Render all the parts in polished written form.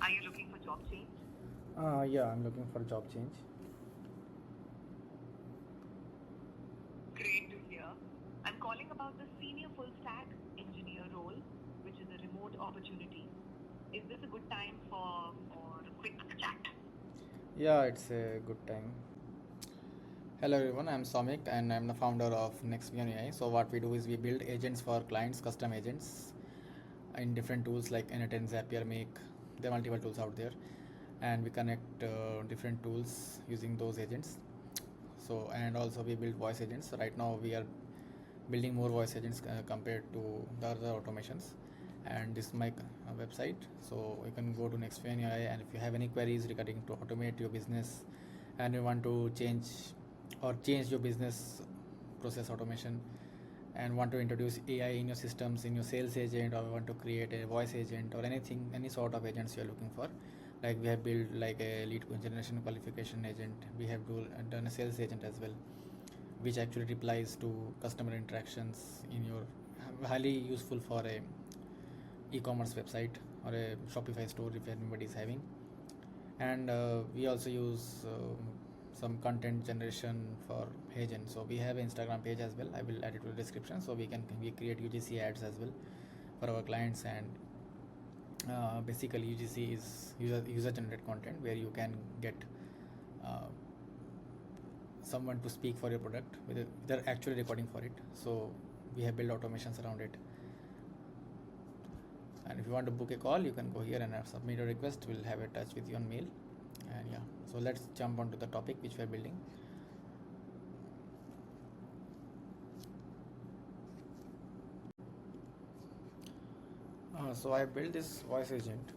Are you looking for job change? Yeah, I'm looking for job change. Great to hear. I'm calling about the senior full stack engineer role, which is a remote opportunity. Is this a good time for a quick chat? Yeah, it's a good time. Hello everyone, I'm Samik and I'm the founder of AI. So what we do is we build agents for clients, custom agents in different tools like Anytime, Zapier, Make. There are multiple tools out there, and we connect different tools using those agents. So and also we build voice agents. So right now we are building more voice agents compared to the other automations. And this is my website, so you can go to AI, and if you have any queries regarding to automate your business and you want to change your business process automation and want to introduce AI in your systems, in your sales agent, or want to create a voice agent or anything, any sort of agents you're looking for, like we have built like a lead generation qualification agent, we have done a sales agent as well, which actually replies to customer interactions in your highly useful for a e-commerce website or a Shopify store if anybody is having. And we also use some content generation for agent. So we have an Instagram page as well, I will add it to the description, so we create UGC ads as well for our clients. And basically UGC is user generated content where you can get uh, someone to speak for your product with they're actually recording for it. So we have built automations around it. And if you want to book a call, you can go here and submit a request, we'll have a touch with you on mail. And yeah, so let's jump onto the topic which we're building. So I built this voice agent,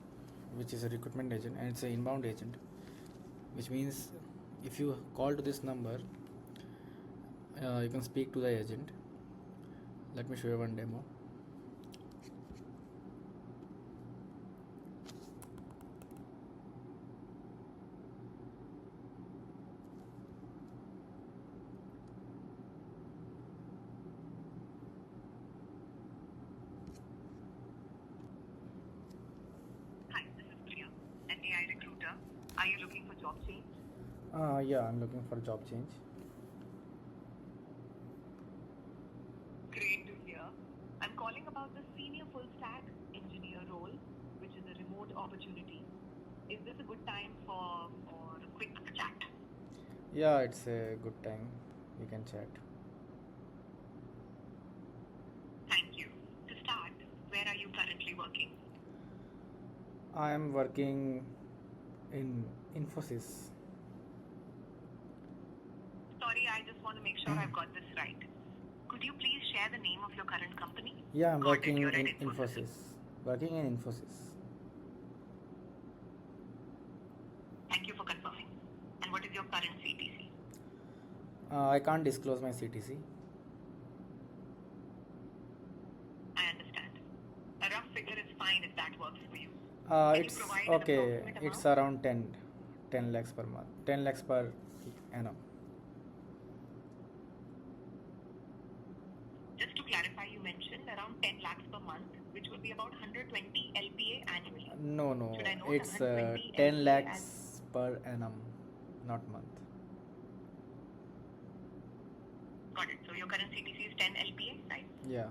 which is a recruitment agent, and it's an inbound agent, which means if you call to this number, you can speak to the agent. Let me show you one demo. Hi, this is Priya, an AI recruiter. Are you looking for job change? Yeah, I'm looking for job change. Great to hear. I'm calling about the senior full stack engineer role, which is a remote opportunity. Is this a good time for a quick chat? Yeah, it's a good time, we can chat. Thank you. To start, where are you currently working? I am working in Infosys. Sorry, I just want to make sure I've got this right. Could you please share the name of your current company? Yeah, I'm Got it, working you're at in Infosys. Infosys. Working in Infosys. Thank you for confirming. And what is your current CTC? I can't disclose my CTC. I understand. A rough figure is fine if that works for you. Can you It's provide an okay. approximate It's amount? around 10 lakhs per month. 10 lakhs per annum. Just to clarify, you mentioned around 10 lakhs per month, which would be about 120 LPA annually. No, no. Should I note It's 120 10 LPA lakhs per annum, not month. Got it. So your current CTC is 10 LPA, right? Yeah.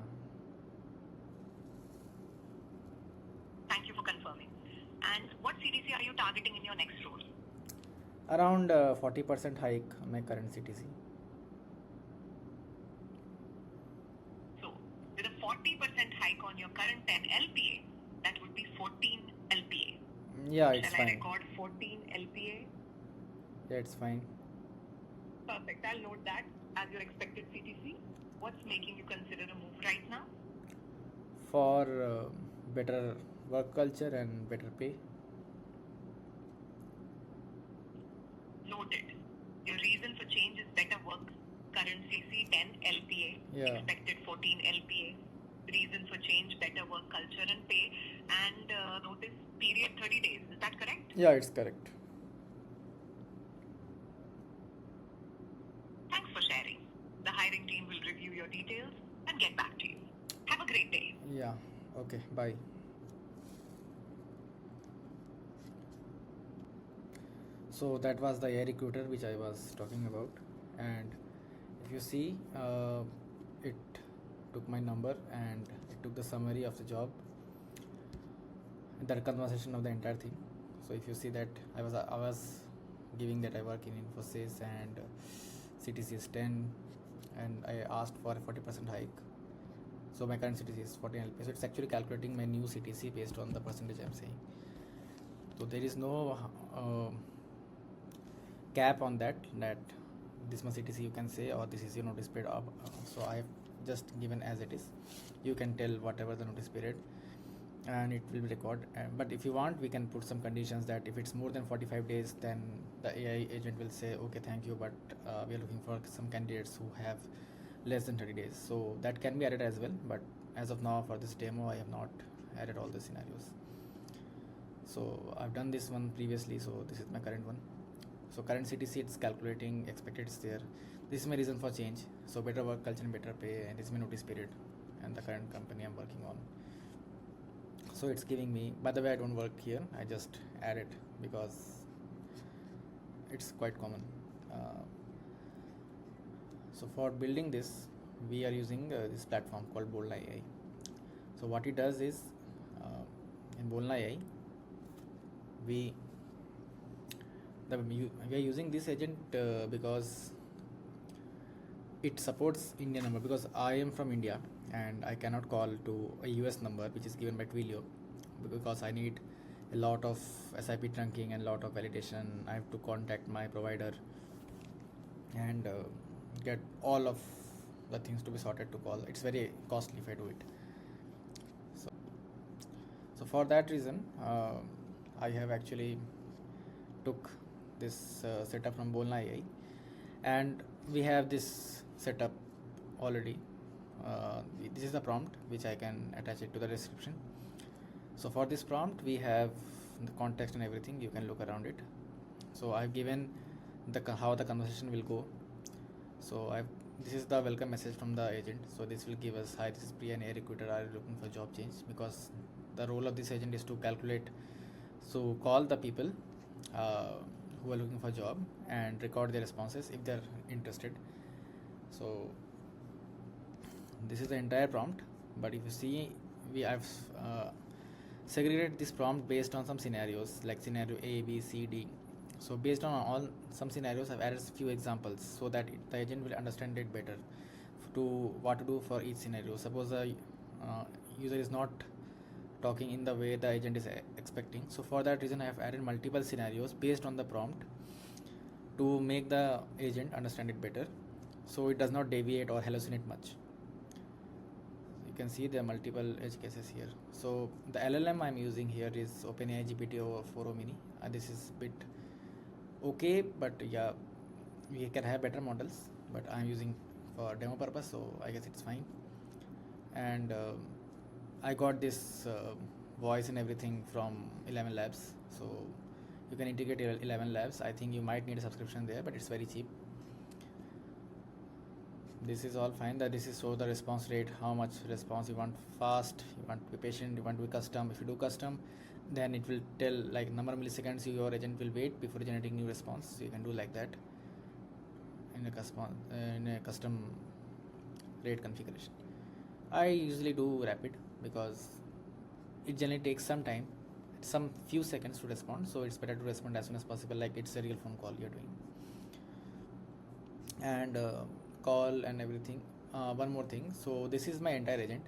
Thank you for confirming. And what CTC are you targeting in your next role? Around 40% hike on my current CTC. So with a 40% hike on your current 10 LPA, that would be 14 LPA. Yeah, it's Shall I fine. record 14 LPA? Yeah, it's fine. Perfect. I'll note that as your expected CTC. What's making you consider a move right now? For better work culture and better pay. Noted. Your reason for change is better work. Current CC 10 LPA, Yeah. expected 14 LPA. Reason for change, better work culture and pay, and notice period 30 days. Is that correct? Yeah, it's correct. Thanks for sharing. The hiring team will review your details and get back to you. Have a great day. Yeah. Okay. Bye. So that was the AI recruiter which I was talking about. And if you see, it took my number and it took the summary of the job, the conversation of the entire thing. So if you see that I was giving that I work in Infosys and CTC is 10, and I asked for a 40% hike. So my current CTC is 14 LP. So it's actually calculating my new CTC based on the percentage I'm saying. So there is no cap on that this much CTC you can say, or this is your notice period. So I have just given as it is. You can tell whatever the notice period, and it will be recorded. But if you want, we can put some conditions that if it's more than 45 days, then the AI agent will say, okay, thank you, but we are looking for some candidates who have less than 30 days. So that can be added as well. But as of now, for this demo, I have not added all the scenarios. So I've done this one previously. So this is my current one. So current CTC, it's calculating, expected is there. This is my reason for change. So better work culture and better pay, and this is my notice period and the current company I'm working on. So it's giving me, by the way, I don't work here, I just add it because it's quite common. So for building this, we are using this platform called Bolna.ai. So what it does is, in Bolna.ai, we are using this agent because it supports Indian number, because I am from India and I cannot call to a US number which is given by Twilio, because I need a lot of SIP trunking and a lot of validation. I have to contact my provider and get all of the things to be sorted to call. It's very costly if I do it. So for that reason, I have actually took this setup from Bolna.ai, and we have this setup already. This is the prompt which I can attach it to the description. So for this prompt, we have the context and everything. You can look around it. So I've given how the conversation will go. So this is the welcome message from the agent. So this will give us, hi, this is Priya, an AI recruiter. Are you looking for job change? Because the role of this agent is to calculate, so call the people who are looking for a job and record their responses if they're interested. So this is the entire prompt. But if you see, I've segregated this prompt based on some scenarios, like scenario A, B, C, D. So based on some scenarios, I've added a few examples so that the agent will understand it better to what to do for each scenario. Suppose a user is not talking in the way the agent is expecting. So for that reason, I have added multiple scenarios based on the prompt to make the agent understand it better, so it does not deviate or hallucinate much. You can see there are multiple edge cases here. So the LLM I'm using here is OpenAI GPT-4o Mini. This is bit okay, but yeah, we can have better models, but I'm using for demo purpose, so I guess it's fine. And I got this voice and everything from 11 Labs. So you can integrate 11 Labs. I think you might need a subscription there, but it's very cheap. This is all fine. That this is show the response rate, how much response you want, fast, you want to be patient, you want to be custom. If you do custom, then it will tell like number of milliseconds your agent will wait before generating new response. So you can do like that in a custom rate configuration. I usually do rapid because it generally takes some time, some few seconds to respond. So it's better to respond as soon as possible, like it's a real phone call you're doing. And call and everything. One more thing. So this is my entire agent.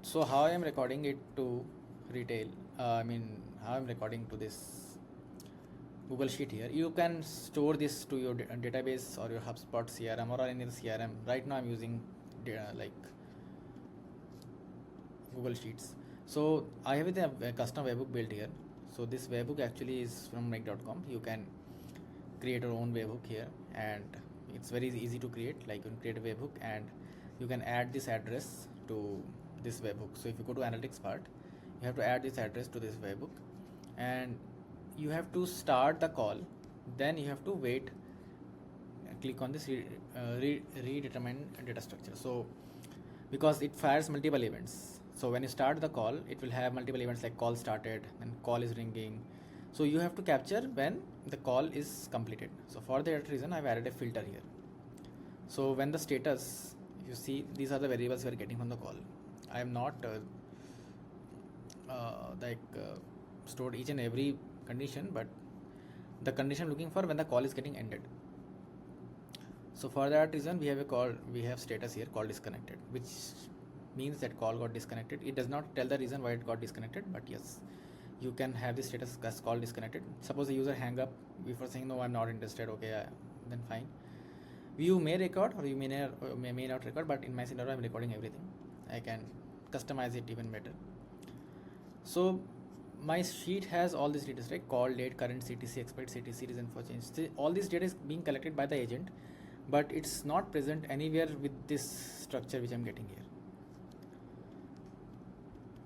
So how I am recording it to Retell, how I'm recording to this Google Sheet here. You can store this to your database or your HubSpot CRM or any other CRM. Right now I'm using like Google Sheets. So I have a custom webhook built here. So this webhook actually is from make.com. You can create your own webhook here, and it's very easy to create. Like you can create a webhook and you can add this address to this webhook. So if you go to analytics part, you have to add this address to this webhook, and you have to start the call. Then you have to wait. Click on this redetermine data structure. So because it fires multiple events. So when you start the call, it will have multiple events like call started and call is ringing. So you have to capture when the call is completed. So for that reason I've added a filter here. So when the status, you see these are the variables we are getting from the call. I am not stored each and every condition, but the condition looking for when the call is getting ended. So for that reason we have status here, call disconnected, which means that call got disconnected. It does not tell the reason why it got disconnected, but yes, you can have this status as call disconnected. Suppose the user hang up before saying no, I'm not interested, okay, then fine. You may record or you may not record, but in my scenario I'm recording everything. I can customize it even better. So my sheet has all these data, right? Call date, current CTC, expected CTC, reason for change. All this data is being collected by the agent, but it's not present anywhere with this structure which I'm getting here.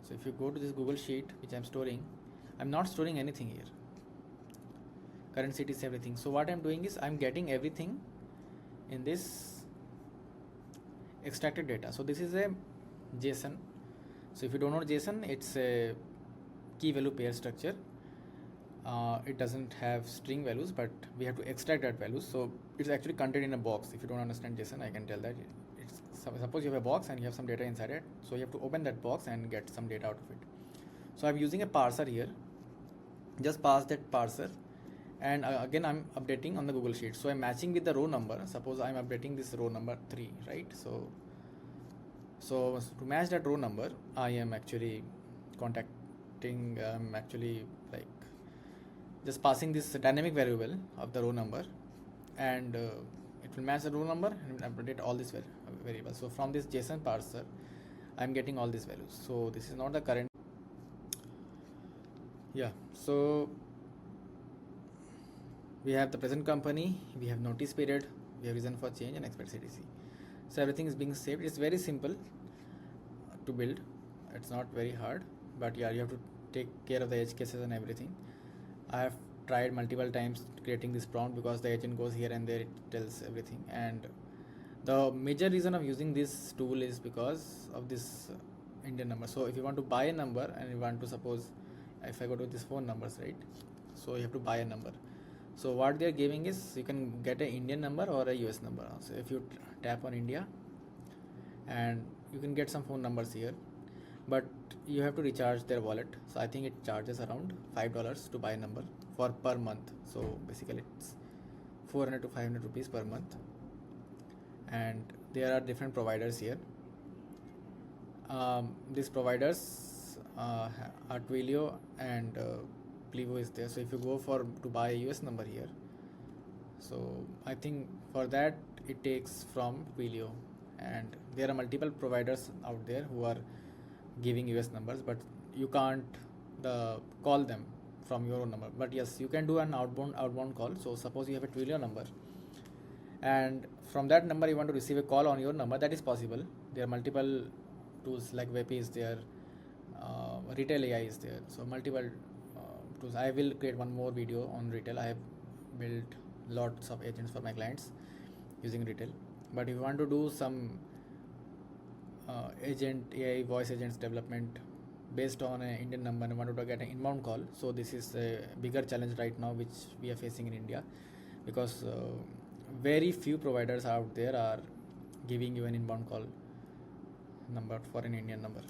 So if you go to this Google sheet which I'm storing, I'm not storing anything here. Current CTC, everything. So what I'm doing is I'm getting everything in this extracted data. So this is a JSON. So if you don't know JSON, it's a key value pair structure. It doesn't have string values, but we have to extract that value. So it's actually contained in a box. If you don't understand JSON, I can tell that. Suppose you have a box and you have some data inside it. So you have to open that box and get some data out of it. So I'm using a parser here. Just pass that parser. And again I'm updating on the Google Sheet. So I'm matching with the row number. Suppose I'm updating this row number 3, right? So to match that row number, I am actually just passing this dynamic variable of the row number, and it will match the row number and update all these variables. So from this JSON parser, I'm getting all these values. So this is not the current. Yeah. So we have the present company, we have notice period, we have reason for change, and expected CTC. So everything is being saved. It's very simple to build. It's not very hard, but yeah, you have to take care of the edge cases and everything. I have tried multiple times creating this prompt because the agent goes here and there, it tells everything. And the major reason of using this tool is because of this Indian number. So if you want to buy a number and you want to, suppose if I go to this phone numbers, right? So you have to buy a number. So what they are giving is you can get an Indian number or a US number. So if you tap on India, and you can get some phone numbers here, but you have to recharge their wallet. So I think it charges around $5 to buy a number for per month. So basically it's 400 to 500 rupees per month. And there are different providers here. These providers are Twilio and Plivo is there. So if you go to buy a US number here, so I think for that it takes from Twilio, and there are multiple providers out there who are giving US numbers, but you can't call them from your own number. But yes, you can do an outbound call. So suppose you have a Twilio number, and from that number you want to receive a call on your number. That is possible. There are multiple tools like WebP is there, Retell AI is there. So multiple tools. I will create one more video on Retell. I have built lots of agents for my clients using Retell. But if you want to do some agent AI voice agents development based on an Indian number and want to get an inbound call, so this is a bigger challenge right now which we are facing in India, because very few providers out there are giving you an inbound call number for an Indian number.